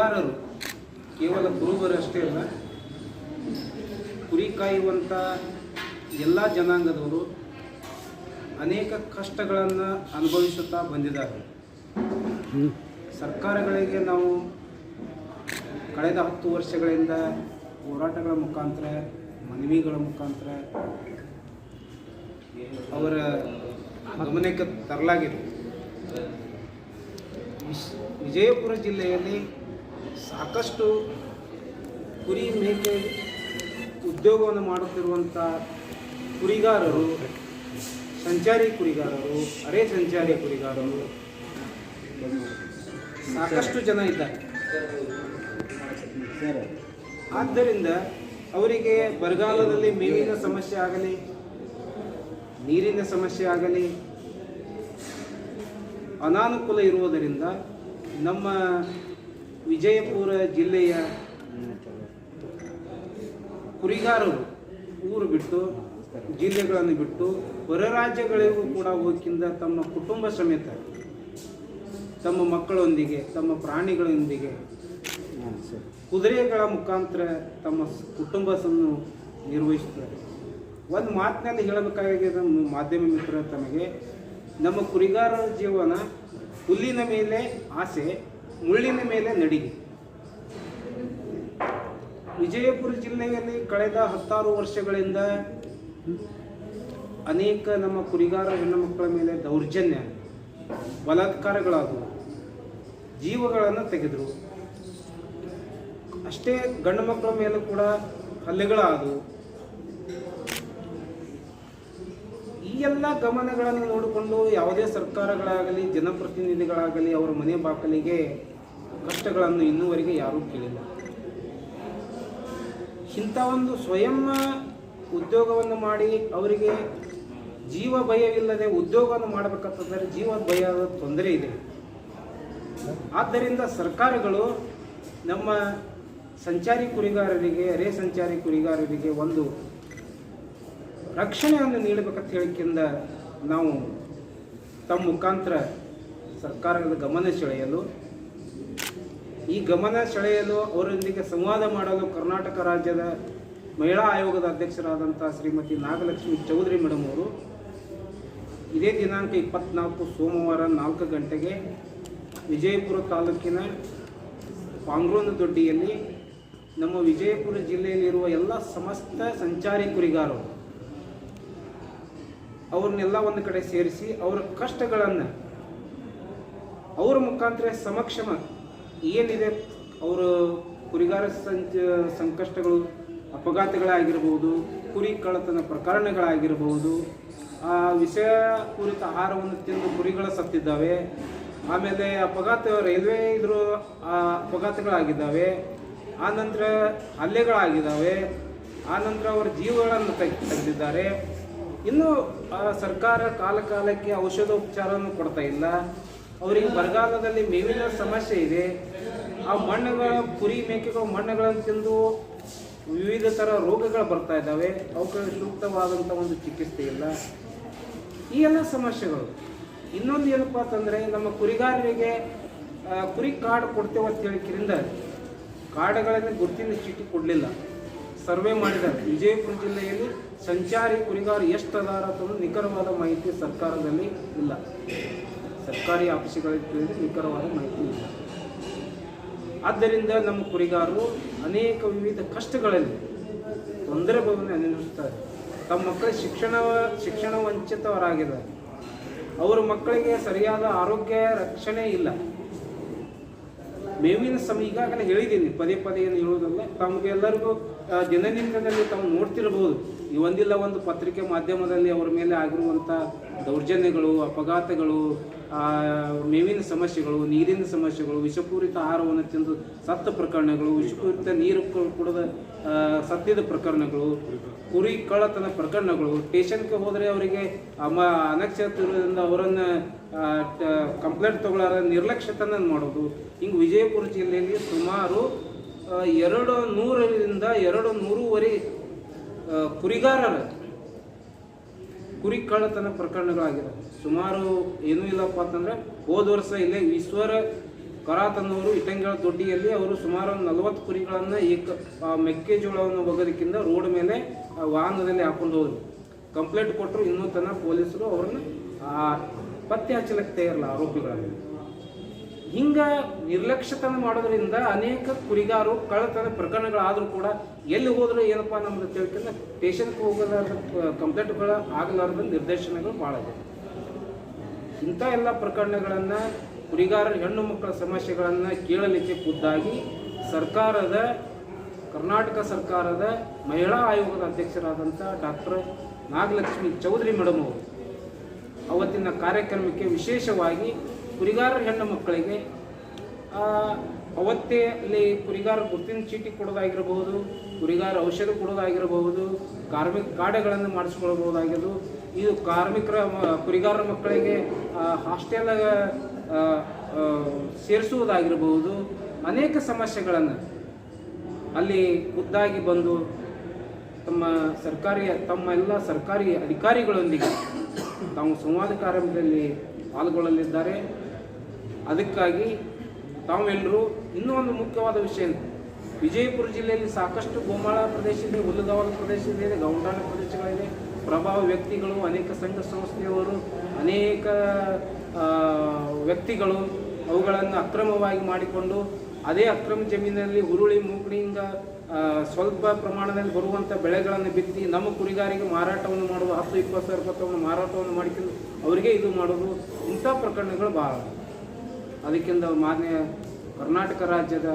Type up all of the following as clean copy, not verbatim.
ಕುರಿಗಾರರು ಕೇವಲ ಕುರುಬರು ಅಷ್ಟೇ ಅಲ್ಲ, ಕುರಿ ಕಾಯುವಂಥ ಎಲ್ಲ ಜನಾಂಗದವರು ಅನೇಕ ಕಷ್ಟಗಳನ್ನು ಅನುಭವಿಸುತ್ತಾ ಬಂದಿದ್ದಾರೆ. ಸರ್ಕಾರಗಳಿಗೆ ನಾವು ಕಳೆದ 10 ವರ್ಷಗಳಿಂದ ಹೋರಾಟಗಳ ಮುಖಾಂತರ, ಮನವಿಗಳ ಮುಖಾಂತರ ಅವರ ಗಮನಕ್ಕೆ ತರಲಾಗಿದೆ. ವಿಜಯಪುರ ಜಿಲ್ಲೆಯಲ್ಲಿ ಸಾಕಷ್ಟು ಕುರಿ ಮೇಕೆ ಉದ್ಯೋಗವನ್ನು ಮಾಡುತ್ತಿರುವಂಥ ಕುರಿಗಾರರು, ಸಂಚಾರಿ ಕುರಿಗಾರರು, ಅರೆ ಸಂಚಾರಿ ಕುರಿಗಾರರು ಸಾಕಷ್ಟು ಜನ ಇದ್ದಾರೆ. ಆದ್ದರಿಂದ ಅವರಿಗೆ ಬರಗಾಲದಲ್ಲಿ ಮೇವಿನ ಸಮಸ್ಯೆ ಆಗಲಿ, ನೀರಿನ ಸಮಸ್ಯೆ ಆಗಲಿ ಅನಾನುಕೂಲ ಇರುವುದರಿಂದ ನಮ್ಮ ವಿಜಯಪುರ ಜಿಲ್ಲೆಯ ಕುರಿಗಾರರು ಊರು ಬಿಟ್ಟು, ಜಿಲ್ಲೆಗಳನ್ನು ಬಿಟ್ಟು ಹೊರ ರಾಜ್ಯಗಳಿಗೂ ಕೂಡ ಹೋಗಿಂದ ತಮ್ಮ ಕುಟುಂಬ ಸಮೇತ, ತಮ್ಮ ಮಕ್ಕಳೊಂದಿಗೆ, ತಮ್ಮ ಪ್ರಾಣಿಗಳೊಂದಿಗೆ, ಕುದುರೆಗಳ ಮುಖಾಂತರ ತಮ್ಮ ಕುಟುಂಬವನ್ನು ನಿರ್ವಹಿಸುತ್ತಾರೆ. ಒಂದು ಮಾತಿನಲ್ಲಿ ಹೇಳಬೇಕಾಗಿದೆ ಮಾಧ್ಯಮ ಮಿತ್ರರ ತಮಗೆ, ನಮ್ಮ ಕುರಿಗಾರರ ಜೀವನ ಹುಲ್ಲಿನ ಮೇಲೆ ಆಸೆ, ಮುಳ್ಳಿನ ಮೇಲೆ ನಡಿಗೆ. ವಿಜಯಪುರ ಜಿಲ್ಲೆಯಲ್ಲಿ ಕಳೆದ 10 ವರ್ಷಗಳಿಂದ ಅನೇಕ ನಮ್ಮ ಕುರಿಗಾರ ಹೆಣ್ಣು ಮಕ್ಕಳ ಮೇಲೆ ದೌರ್ಜನ್ಯ, ಬಲಾತ್ಕಾರಗಳಾದವು, ಜೀವಗಳನ್ನು ತೆಗೆದರು. ಅಷ್ಟೇ ಗಂಡು ಮಕ್ಕಳ ಮೇಲೂ ಕೂಡ ಹಲ್ಲೆಗಳಾದವು. ಈ ಎಲ್ಲ ಗಮನಗಳನ್ನು ನೋಡಿಕೊಂಡು ಯಾವುದೇ ಸರ್ಕಾರಗಳಾಗಲಿ, ಜನಪ್ರತಿನಿಧಿಗಳಾಗಲಿ ಅವರ ಮನೆ ಬಾಕಲಿಗೆ ಕಷ್ಟಗಳನ್ನು ಇನ್ನೂವರೆಗೆ ಯಾರೂ ಕೇಳಿಲ್ಲ. ಇಂಥ ಒಂದು ಸ್ವಯಂ ಉದ್ಯೋಗವನ್ನು ಮಾಡಿ ಅವರಿಗೆ ಜೀವ ಭಯವಿಲ್ಲದೆ ಉದ್ಯೋಗವನ್ನು ಮಾಡಬೇಕಂತಂದರೆ ಜೀವ ಭಯದ ತೊಂದರೆ ಇದೆ. ಆದ್ದರಿಂದ ಸರ್ಕಾರಗಳು ನಮ್ಮ ಸಂಚಾರಿ ಕುರಿಗಾರರಿಗೆ, ಅರೆ ಸಂಚಾರಿ ಕುರಿಗಾರರಿಗೆ ಒಂದು ರಕ್ಷಣೆಯನ್ನು ನೀಡಬೇಕಂತ ಹೇಳಿಕೆಯಿಂದ ನಾವು ತಮ್ಮ ಮುಖಾಂತರ ಸರ್ಕಾರದ ಗಮನ ಸೆಳೆಯಲು, ಈ ಗಮನ ಸೆಳೆಯಲು ಅವರೊಂದಿಗೆ ಸಂವಾದ ಮಾಡಲು ಕರ್ನಾಟಕ ರಾಜ್ಯದ ಮಹಿಳಾ ಆಯೋಗದ ಅಧ್ಯಕ್ಷರಾದಂಥ ಶ್ರೀಮತಿ ನಾಗಲಕ್ಷ್ಮಿ ಚೌಧರಿ ಮೇಡಮ್ ಅವರು ಇದೇ ದಿನಾಂಕ 24 ಸೋಮವಾರ 4 ಗಂಟೆಗೆ ವಿಜಯಪುರ ತಾಲೂಕಿನ ಪಾಂಗ್ರೋನ ದೊಡ್ಡಿಯಲ್ಲಿ ನಮ್ಮ ವಿಜಯಪುರ ಜಿಲ್ಲೆಯಲ್ಲಿರುವ ಎಲ್ಲ ಸಮಸ್ತ ಸಂಚಾರಿ ಕುರಿಗಾರರು ಅವ್ರನ್ನೆಲ್ಲ ಒಂದು ಕಡೆ ಸೇರಿಸಿ ಅವರ ಕಷ್ಟಗಳನ್ನು ಅವರ ಮುಖಾಂತರ ಸಮಕ್ಷಮ ಏನಿದೆ, ಅವರು ಕುರಿಗಾರ ಸಂಕಷ್ಟಗಳು, ಅಪಘಾತಗಳಾಗಿರ್ಬೋದು, ಕುರಿ ಕಳ್ಳತನ ಪ್ರಕರಣಗಳಾಗಿರ್ಬೋದು, ವಿಷಯ ಪೂರಿತ ಆಹಾರವನ್ನು ತಿಂದು ಕುರಿಗಳು ಸತ್ತಿದ್ದಾವೆ, ಆಮೇಲೆ ಅಪಘಾತ ರೈಲ್ವೆ ಅಪಘಾತಗಳಾಗಿದ್ದಾವೆ, ಆನಂತರ ಹಲ್ಲೆಗಳಾಗಿದ್ದಾವೆ, ಆನಂತರ ಅವರ ಜೀವಗಳನ್ನು ತೆಗೆದಿದ್ದಾರೆ. ಇನ್ನು ಸರ್ಕಾರ ಕಾಲಕ್ಕೆ ಔಷಧೋಪಚಾರವನ್ನು ಕೊಡ್ತಾ ಇಲ್ಲ. ಅವರಿಗೆ ಬರಗಾಲದಲ್ಲಿ ಮೇವಿನ ಸಮಸ್ಯೆ ಇದೆ. ಆ ಮಣ್ಣುಗಳ ಕುರಿ ಮೇಕೆಗಳು ಮಣ್ಣುಗಳನ್ನು ತಿಂದು ವಿವಿಧ ಥರ ರೋಗಗಳು ಬರ್ತಾ ಇದ್ದಾವೆ. ಅವುಗಳಿಗೆ ಸೂಕ್ತವಾದಂಥ ಒಂದು ಚಿಕಿತ್ಸೆ ಇಲ್ಲ. ಈ ಎಲ್ಲ ಸಮಸ್ಯೆಗಳು. ಇನ್ನೊಂದು ಏನಪ್ಪ ಅಂತಂದರೆ, ನಮ್ಮ ಕುರಿಗಾರರಿಗೆ ಕುರಿ ಕಾರ್ಡ್ ಕೊಡ್ತೇವೆ ಅಂತ ಹೇಳಿದ್ರಿಂದ ಕಾರ್ಡ್ಗಳನ್ನು ಗುರುತಿನ ಚೀಟಿ ಕೊಡಲಿಲ್ಲ. ಸರ್ವೆ ಮಾಡಿದ್ದಾರೆ. ವಿಜಯಪುರ ಜಿಲ್ಲೆಯಲ್ಲಿ ಸಂಚಾರಿ ಕುರಿಗಾರ ಎಷ್ಟು ಅದಾರ ಅಂತ ನಿಖರವಾದ ಮಾಹಿತಿ ಸರ್ಕಾರದಲ್ಲಿ ಇಲ್ಲ. ಸರ್ಕಾರಿ ಆಫೀಸುಗಳಲ್ಲಿ ನಿಖರವಾದ ಮಾಹಿತಿ ಇಲ್ಲ. ಆದ್ದರಿಂದ ನಮ್ಮ ಕುರಿಗಾರರು ಅನೇಕ ವಿವಿಧ ಕಷ್ಟಗಳಲ್ಲಿ ತೊಂದರೆಗಳನ್ನು ಅನುಭವಿಸುತ್ತಾರೆ. ತಮ್ಮ ಮಕ್ಕಳ ಶಿಕ್ಷಣ ವಂಚಿತವರಾಗಿದ್ದಾರೆ. ಅವರ ಮಕ್ಕಳಿಗೆ ಸರಿಯಾದ ಆರೋಗ್ಯ ರಕ್ಷಣೆ ಇಲ್ಲ. ಮೇವಿನ ಈಗಾಗಲೇ ಹೇಳಿದ್ದೀನಿ, ಪದೇ ಏನು ಹೇಳೋದಲ್ಲ. ತಮಗೆಲ್ಲರಿಗೂ ದಿನನಿತ್ಯದಲ್ಲಿ ತಾವು ನೋಡ್ತಿರ್ಬೋದು, ಒಂದಿಲ್ಲ ಒಂದು ಪತ್ರಿಕೆ ಮಾಧ್ಯಮದಲ್ಲಿ ಅವರ ಮೇಲೆ ಆಗಿರುವಂಥ ದೌರ್ಜನ್ಯಗಳು, ಅಪಘಾತಗಳು, ಮೇವಿನ ಸಮಸ್ಯೆಗಳು, ನೀರಿನ ಸಮಸ್ಯೆಗಳು, ವಿಷಪೂರಿತ ಆಹಾರವನ್ನು ತಿಂದು ಸತ್ತ ಪ್ರಕರಣಗಳು, ವಿಷಪೂರಿತ ನೀರು ಕುಡಿದ ಸತ್ತಿದ ಪ್ರಕರಣಗಳು, ಕುರಿ ಕಳ್ಳತನ ಪ್ರಕರಣಗಳು. ಸ್ಟೇಷನ್ಗೆ ಹೋದರೆ ಅವರಿಗೆ ಅನಕ್ಷರದಿಂದ ಅವರನ್ನು ಕಂಪ್ಲೇಂಟ್ ತಗೊಳ್ಳಾರ ನಿರ್ಲಕ್ಷ್ಯತನ ಮಾಡೋದು. ಹಿಂಗೆ ವಿಜಯಪುರ ಜಿಲ್ಲೆಯಲ್ಲಿ ಸುಮಾರು 200ರಿಂದ 200ವರೆಗೆ ಕುರಿಗಾರರ ಕುರಿ ಕಳ್ಳತನ ಪ್ರಕರಣಗಳಾಗಿದೆ. ಸುಮಾರು ಏನೂ ಇಲ್ಲಪ್ಪ ಅಂತಂದರೆ ಹೋದ ವರ್ಷ ಇಲ್ಲೇ ಕರಾತನ್ನವರು ಇಟ್ಟಂಗಳ ದೊಡ್ಡಿಯಲ್ಲಿ ಅವರು ಸುಮಾರು 40 ಕುರಿಗಳನ್ನು ಮೆಕ್ಕೆಜೋಳವನ್ನು ಒಗೋದಕ್ಕಿಂತ ರೋಡ್ ಮೇಲೆ ವಾಹನದಲ್ಲಿ ಹಾಕೊಂಡು ಹೋದ್ರು. ಕಂಪ್ಲೇಂಟ್ ಕೊಟ್ಟರು. ಇನ್ನೂ ತನಕ ಪೊಲೀಸರು ಅವ್ರನ್ನ ಪತ್ತೆ ಹಚ್ಚಲಿಕ್ಕೆ ತಯಾರಿಲ್ಲ ಆರೋಪಿಗಳನ್ನು. ಹಿಂಗೆ ನಿರ್ಲಕ್ಷ್ಯತನ ಮಾಡೋದ್ರಿಂದ ಅನೇಕ ಕುರಿಗಾರರು ಕಳ್ಳತನ ಪ್ರಕರಣಗಳಾದರೂ ಕೂಡ ಎಲ್ಲಿ ಹೋದರೂ ಏನಪ್ಪ ನಮ್ದು ತಿಳ್ಕೊಂಡು ಸ್ಟೇಷನ್ಗೆ ಹೋಗಲಾರ್ದ ಕಂಪ್ಲೇಂಟ್ಗಳು ಆಗಲಾರ್ದ ನಿರ್ದೇಶನಗಳು ಭಾಳ ಇದೆ. ಇಂಥ ಎಲ್ಲ ಪ್ರಕರಣಗಳನ್ನು ಕುರಿಗಾರರ ಹೆಣ್ಣು ಮಕ್ಕಳ ಸಮಸ್ಯೆಗಳನ್ನು ಕೇಳಲಿಕ್ಕೆ ಖುದ್ದಾಗಿ ಕರ್ನಾಟಕ ಸರ್ಕಾರದ ಮಹಿಳಾ ಆಯೋಗದ ಅಧ್ಯಕ್ಷರಾದಂಥ ಡಾಕ್ಟರ್ ನಾಗಲಕ್ಷ್ಮಿ ಚೌಧರಿ ಮೇಡಮ್ ಅವರು ಅವತ್ತಿನ ಕಾರ್ಯಕ್ರಮಕ್ಕೆ ವಿಶೇಷವಾಗಿ ಕುರಿಗಾರರ ಹೆಣ್ಣು ಮಕ್ಕಳಿಗೆ ಅವತ್ತೇ ಅಲ್ಲಿ ಕುರಿಗಾರ ಗುರುತಿನ ಚೀಟಿ ಕೊಡೋದಾಗಿರಬಹುದು, ಕುರಿಗಾರ ಔಷಧ ಕೊಡೋದಾಗಿರಬಹುದು, ಕಾರ್ಮಿಕ ಕಾರ್ಡ್ಗಳನ್ನು ಮಾಡಿಸ್ಕೊಳ್ಬಹುದಾಗಿರೋದು, ಇದು ಕುರಿಗಾರರ ಮಕ್ಕಳಿಗೆ ಹಾಸ್ಟೆಲ್ ಸೇರಿಸುವುದಾಗಿರಬಹುದು, ಅನೇಕ ಸಮಸ್ಯೆಗಳನ್ನು ಅಲ್ಲಿ ಖುದ್ದಾಗಿ ಬಂದು ತಮ್ಮ ಎಲ್ಲ ಸರ್ಕಾರಿ ಅಧಿಕಾರಿಗಳೊಂದಿಗೆ ತಾವು ಸಂವಾದ ಕಾರ್ಯಕ್ರಮದಲ್ಲಿ ಪಾಲ್ಗೊಳ್ಳಲಿದ್ದಾರೆ. ಅದಕ್ಕಾಗಿ ತಾವೆಲ್ಲರೂ ಇನ್ನೂ ಒಂದು ಮುಖ್ಯವಾದ ವಿಷಯ, ವಿಜಯಪುರ ಜಿಲ್ಲೆಯಲ್ಲಿ ಸಾಕಷ್ಟು ಗೋಮಾಳ ಪ್ರದೇಶ ಇದೆ, ಹುಲ್ಲುಗಾವಲು ಪ್ರದೇಶ ಇದೆ, ಗೌಂಡಾಣ ಪ್ರದೇಶಗಳಿದೆ. ಪ್ರಭಾವ ವ್ಯಕ್ತಿಗಳು, ಅನೇಕ ಸಂಘ ಸಂಸ್ಥೆಯವರು, ಅನೇಕ ವ್ಯಕ್ತಿಗಳು ಅವುಗಳನ್ನು ಅಕ್ರಮವಾಗಿ ಮಾಡಿಕೊಂಡು ಅದೇ ಅಕ್ರಮ ಜಮೀನಿನಲ್ಲಿ ಹುರುಳಿ ಮೂಕಣಿಯಿಂದ ಸ್ವಲ್ಪ ಪ್ರಮಾಣದಲ್ಲಿ ಬರುವಂಥ ಬೆಳೆಗಳನ್ನು ಬಿತ್ತಿ ನಮ್ಮ ಕುರಿಗಾರಿಗೆ ಮಾರಾಟವನ್ನು ಮಾಡೋದು, 10-20 ಸಾವಿರ ರೂಪಾಯಿ ಮಾರಾಟವನ್ನು ಮಾಡಿಕೊಂಡು ಅವರಿಗೆ ಇದು ಮಾಡೋದು, ಇಂಥ ಪ್ರಕರಣಗಳು ಭಾಳ. ಅದಕ್ಕಿಂತ ಮಾನ್ಯ ಕರ್ನಾಟಕ ರಾಜ್ಯದ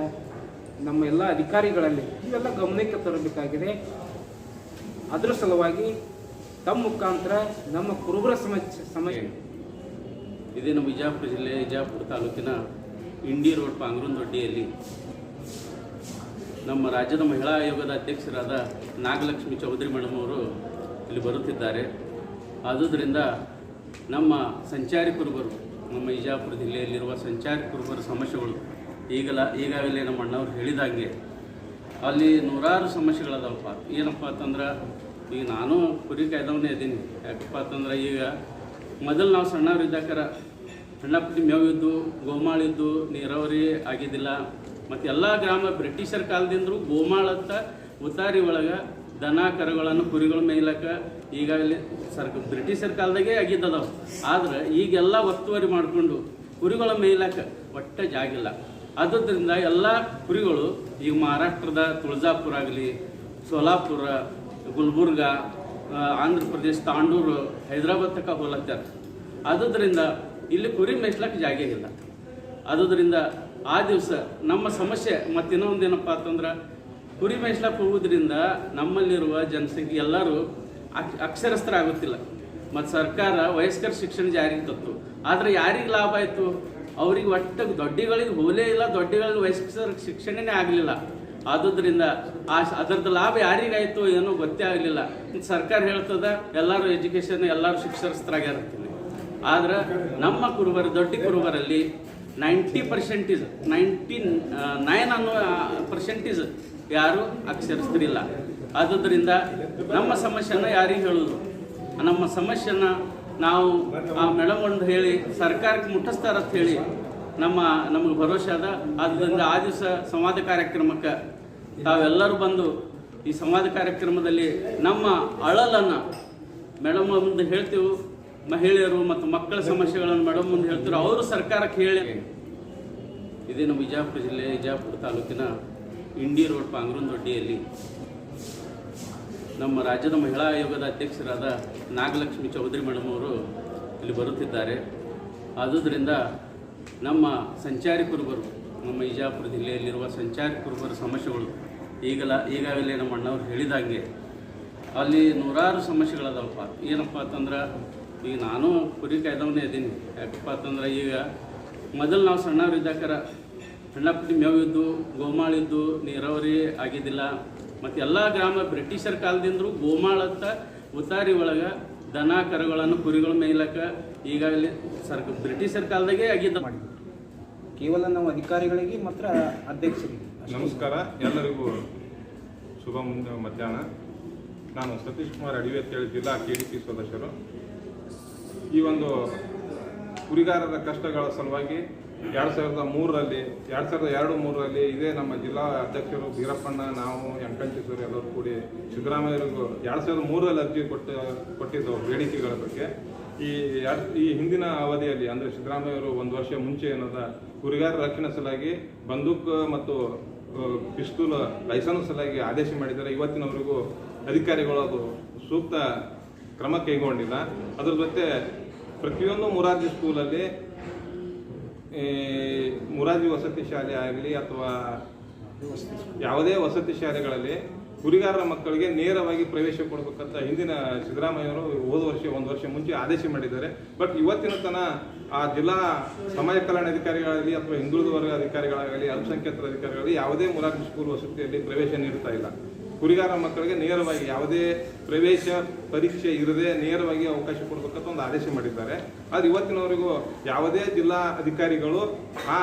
ನಮ್ಮ ಎಲ್ಲ ಅಧಿಕಾರಿಗಳಲ್ಲಿ ಇವೆಲ್ಲ ಗಮನಕ್ಕೆ ತರಬೇಕಾಗಿದೆ. ಅದರ ಸಲುವಾಗಿ ತಮ್ಮ ಮುಖಾಂತರ ನಮ್ಮ ಕುರುಬರ ಸಮಸ್ಯೆ ಇದೇನು ವಿಜಯಪುರ ಜಿಲ್ಲೆ ವಿಜಯಪುರ ತಾಲೂಕಿನ ಇಂಡಿ ರೋಡ್ ಪಾಂಗ್ರೂನ್ದೊಡ್ಡಿಯಲ್ಲಿ ನಮ್ಮ ರಾಜ್ಯದ ಮಹಿಳಾ ಆಯೋಗದ ಅಧ್ಯಕ್ಷರಾದ ನಾಗಲಕ್ಷ್ಮಿ ಚೌಧರಿ ಮೇಡಮ್ ಅವರು ಇಲ್ಲಿ ಬರುತ್ತಿದ್ದಾರೆ. ಆದುದರಿಂದ ನಮ್ಮ ಸಂಚಾರಿ ಕುರುಬರು, ನಮ್ಮ ವಿಜಯಪುರ ಜಿಲ್ಲೆಯಲ್ಲಿರುವ ಸಂಚಾರಿ ಕುರುಬರ ಸಮಸ್ಯೆಗಳು ಈಗಾಗಲೇ ನಮ್ಮ ಅಣ್ಣವ್ರು ಹೇಳಿದಂಗೆ ಅಲ್ಲಿ ನೂರಾರು ಸಮಸ್ಯೆಗಳದಾವಪ್ಪ. ಏನಪ್ಪ ಅಂತಂದ್ರೆ ಈಗ ನಾನು ಕುರಿ ಕಾಯ್ದವನೇ ಇದ್ದೀನಿ. ಯಾಕಪ್ಪ ಅಂತಂದ್ರೆ ಈಗ ಮೊದಲು ನಾವು ಸಣ್ಣವರಿದ್ದಾಕರ ಸಣ್ಣಪುಟ್ಟಿ ಮೇವಿದ್ದು, ಗೋಮಾಳಿದ್ದು, ನೀರಾವರಿ ಆಗಿದ್ದಿಲ್ಲ. ಮತ್ತು ಎಲ್ಲ ಗ್ರಾಮ ಬ್ರಿಟಿಷರ ಕಾಲದಿಂದಲೂ ಗೋಮಾಳತ್ತ ಉತ್ತಾರಿ ಒಳಗೆ ದನ ಕರುಗಳನ್ನು ಕುರಿಗಳ ಮೇಯ್ಲಕ್ಕ ಈಗಾಗಲೇ ಬ್ರಿಟಿಷರ ಕಾಲದಾಗೆ ಆಗಿದ್ದದವು. ಆದ್ರೆ ಈಗೆಲ್ಲ ಒತ್ತುವರಿ ಮಾಡಿಕೊಂಡು ಕುರಿಗಳ ಮೇಯ್ಲಕ್ಕ ಒಟ್ಟ ಜಾಗಿಲ್ಲ. ಆದ್ದರಿಂದ ಎಲ್ಲ ಕುರಿಗಳು ಈಗ ಮಹಾರಾಷ್ಟ್ರದ ತುಳಜಾಪುರ ಆಗಲಿ, ಸೋಲಾಪುರ, ಗುಲ್ಬರ್ಗ, ಆಂಧ್ರ ಪ್ರದೇಶ, ತಾಂಡೂರು, ಹೈದರಾಬಾದ್ ತನಕ ಹೋಲತ್ತಾರ. ಆದುದರಿಂದ ಇಲ್ಲಿ ಕುರಿ ಮೇಯ್ಸ್ಲಕ್ಕೆ ಜಾಗ ಇಲ್ಲ. ಆದುದರಿಂದ ಆ ದಿವಸ ನಮ್ಮ ಸಮಸ್ಯೆ ಮತ್ತಿನ್ನೊಂದು ಏನಪ್ಪ ಅಂತಂದ್ರೆ ಕುರಿ ಮೇಯ್ಸ್ಲಕ್ಕೆ ಹೋಗೋದ್ರಿಂದ ನಮ್ಮಲ್ಲಿರುವ ಜನಸಂಖ್ಯೆ ಎಲ್ಲರೂ ಅಕ್ಷರಸ್ಥರಾಗುತ್ತಿಲ್ಲ. ಮತ್ತು ಸರ್ಕಾರ ವಯಸ್ಕರ ಶಿಕ್ಷಣ ಜಾರಿಗೆ ತಂತು. ಆದರೆ ಯಾರಿಗೆ ಲಾಭ ಆಯಿತು? ಅವ್ರಿಗೆ ಒಟ್ಟು ದೊಡ್ಡಿಗಳಿಗೆ ಹೋಲೇ ಇಲ್ಲ, ದೊಡ್ಡಿಗಳಿಗೆ ವಯಸ್ಕರ ಶಿಕ್ಷಣನೇ ಆಗಲಿಲ್ಲ. ಆದುದರಿಂದ ಅದರದ್ದು ಲಾಭ ಯಾರಿಗಾಯಿತು ಏನೋ ಗೊತ್ತೇ ಆಗಲಿಲ್ಲ. ಸರ್ಕಾರ ಹೇಳ್ತದ ಎಲ್ಲರೂ ಎಜುಕೇಷನ್, ಎಲ್ಲರೂ ಶಿಕ್ಷಣಸ್ಥರಾಗಿರ್ತೀನಿ. ಆದ್ರೆ ನಮ್ಮ ಕುರುಬರು, ದೊಡ್ಡ ಕುರುಬರಲ್ಲಿ 99% ಯಾರು ಅಕ್ಷರಸ್ಥರಿಲ್ಲ. ಆದುದರಿಂದ ನಮ್ಮ ಸಮಸ್ಯೆನ ಯಾರಿಗೆ ಹೇಳೋದು? ನಮ್ಮ ಸಮಸ್ಯೆನ ನಾವು ಆ ಮೇಡಮ್ ಒಂದು ಹೇಳಿ ಸರ್ಕಾರಕ್ಕೆ ಮುಟ್ಟಿಸ್ತಾರ ಅಂತ ಹೇಳಿ ನಮಗೆ ಭರವಸೆ ಅದ. ಆದ್ದರಿಂದ ಆ ದಿವಸ ಸಂವಾದ ಕಾರ್ಯಕ್ರಮಕ್ಕೆ ತಾವೆಲ್ಲರೂ ಬಂದು ಈ ಸಂವಾದ ಕಾರ್ಯಕ್ರಮದಲ್ಲಿ ನಮ್ಮ ಅಳಲನ್ನು ಮೇಡಮ್ ಮುಂದೆ ಹೇಳ್ತೀವಿ. ಮಹಿಳೆಯರು ಮತ್ತು ಮಕ್ಕಳ ಸಮಸ್ಯೆಗಳನ್ನು ಮೇಡಮ್ ಮುಂದೆ ಹೇಳ್ತಾರೆ, ಅವರು ಸರ್ಕಾರಕ್ಕೆ ಹೇಳಿ. ಇದೇನು ವಿಜಯಪುರ ಜಿಲ್ಲೆ ವಿಜಯಪುರ ತಾಲೂಕಿನ ಇಂಡಿ ರೋಡ್ ಪಾಂಗ್ರೂನ್ದೊಡ್ಡಿಯಲ್ಲಿ ನಮ್ಮ ರಾಜ್ಯದ ಮಹಿಳಾ ಆಯೋಗದ ಅಧ್ಯಕ್ಷರಾದ ನಾಗಲಕ್ಷ್ಮಿ ಚೌಧರಿ ಮೇಡಮ್ ಅವರು ಇಲ್ಲಿ ಬರುತ್ತಿದ್ದಾರೆ. ಆದುದರಿಂದ ನಮ್ಮ ಸಂಚಾರಿ ಕುರುಬರು, ನಮ್ಮ ವಿಜಯಪುರ ಜಿಲ್ಲೆಯಲ್ಲಿರುವ ಸಂಚಾರಿ ಕುರುಬರ ಸಮಸ್ಯೆಗಳು ಈಗಾಗಲೇ ನಮ್ಮ ಅಣ್ಣವ್ರು ಹೇಳಿದಂಗೆ ಅಲ್ಲಿ ನೂರಾರು ಸಮಸ್ಯೆಗಳದಾವಪ್ಪ. ಏನಪ್ಪ ಅಂತಂದ್ರೆ ಈಗ ನಾನು ಕುರಿ ಕಾಯ್ದವನೇ ಇದ್ದೀನಿ. ಯಾಕಪ್ಪ ಅಂತಂದ್ರೆ ಈಗ ಮೊದಲು ನಾವು ಸಣ್ಣವರಿದ್ದಾಕರ ಸಣ್ಣಪುಟ್ಟಿ ಮೇವಿದ್ದು, ಗೋಮಾಳಿದ್ದು, ನೀರಾವರಿ ಆಗಿದ್ದಿಲ್ಲ. ಮತ್ತು ಎಲ್ಲ ಗ್ರಾಮ ಬ್ರಿಟಿಷರ ಕಾಲದಿಂದಲೂ ಗೋಮಾಳತ್ತ ಉತ್ತಾರಿ ಒಳಗೆ ದನ ಕರುಗಳನ್ನು ಕುರಿಗಳ ಮೇಯ್ಲಕ್ಕ ಈಗಾಗಲೇ ಬ್ರಿಟಿಷರ ಕಾಲದಾಗೆ ಆಗಿದ್ದ. ಕೇವಲ ನಾವು ಅಧಿಕಾರಿಗಳಿಗೆ ಮಾತ್ರ ಅಧ್ಯಕ್ಷರಿಗೆ ನಮಸ್ಕಾರ. ಎಲ್ಲರಿಗೂ ಶುಭ ಮಧ್ಯಾಹ್ನ. ನಾನು ಸತೀಶ್ ಕುಮಾರ್ ಅಡಿವೆ ಅಂತೇಳಿ ಜಿಲ್ಲಾ KDP ಸದಸ್ಯರು. ಈ ಒಂದು ಕುರಿಗಾರರ ಕಷ್ಟಗಳ ಸಲುವಾಗಿ 2003ರಲ್ಲಿ 2002-3ರಲ್ಲಿ ಇದೇ ನಮ್ಮ ಜಿಲ್ಲಾ ಅಧ್ಯಕ್ಷರು ಬೀರಪ್ಪಣ್ಣ, ನಾವು ಎಂಕಂಚೇಶ್ವರಿ ಎಲ್ಲರೂ ಕೂಡಿ ಸಿದ್ದರಾಮಯ್ಯರಿಗೂ 2003ರಲ್ಲಿ ಅರ್ಜಿ ಕೊಟ್ಟಿದ್ದವು ಬೇಡಿಕೆಗಳ ಬಗ್ಗೆ. ಈ ಹಿಂದಿನ ಅವಧಿಯಲ್ಲಿ ಅಂದರೆ ಸಿದ್ದರಾಮಯ್ಯವರು 1 ವರ್ಷ ಮುಂಚೆ ಏನದ ಕುರಿಗಾರರ ರಕ್ಷಣೆ ಸಲುವಾಗಿ ಬಂದೂಕ್ ಮತ್ತು ಪಿಸ್ತೂಲ್ ಲೈಸೆನ್ಸ್ ಸಲುವಾಗಿ ಆದೇಶ ಮಾಡಿದ್ದಾರೆ. ಇವತ್ತಿನವರೆಗೂ ಅಧಿಕಾರಿಗಳು ಅದು ಸೂಕ್ತ ಕ್ರಮ ಕೈಗೊಂಡಿಲ್ಲ. ಅದ್ರ ಜೊತೆ ಪ್ರತಿಯೊಂದು ಮುರಾರ್ಜಿ ಸ್ಕೂಲಲ್ಲಿ, ಮುರಾರ್ಜಿ ವಸತಿ ಶಾಲೆ ಆಗಲಿ ಅಥವಾ ಯಾವುದೇ ವಸತಿ ಶಾಲೆಗಳಲ್ಲಿ ಕುರಿಗಾರರ ಮಕ್ಕಳಿಗೆ ನೇರವಾಗಿ ಪ್ರವೇಶ ಕೊಡಬೇಕಂತ ಹಿಂದಿನ ಸಿದ್ದರಾಮಯ್ಯವರು ಹೋದ ವರ್ಷ 1 ವರ್ಷ ಮುಂಚೆ ಆದೇಶ ಮಾಡಿದ್ದಾರೆ. ಬಟ್ ಇವತ್ತಿನ ತನ ಆ ಜಿಲ್ಲಾ ಸಮಾಜ ಕಲ್ಯಾಣ ಅಧಿಕಾರಿಗಳಾಗಲಿ ಅಥವಾ ಹಿಂದುಳಿದ ವರ್ಗ ಅಧಿಕಾರಿಗಳಾಗಲಿ ಅಲ್ಪಸಂಖ್ಯಾತರ ಅಧಿಕಾರಿಗಳಲ್ಲಿ ಯಾವುದೇ ಮುರಾರ್ಜಿ ಸ್ಕೂಲ್ ವಸತಿಯಲ್ಲಿ ಪ್ರವೇಶ ನೀಡ್ತಾ ಇಲ್ಲ. ಕುರಿಗಾರರ ಮಕ್ಕಳಿಗೆ ನೇರವಾಗಿ ಯಾವುದೇ ಪ್ರವೇಶ ಪರೀಕ್ಷೆ ಇರದೆ ನೇರವಾಗಿ ಅವಕಾಶ ಕೊಡಬೇಕಂತ ಒಂದು ಆದೇಶ ಮಾಡಿದ್ದಾರೆ. ಅದು ಇವತ್ತಿನವರೆಗೂ ಯಾವುದೇ ಜಿಲ್ಲಾ ಅಧಿಕಾರಿಗಳು ಆ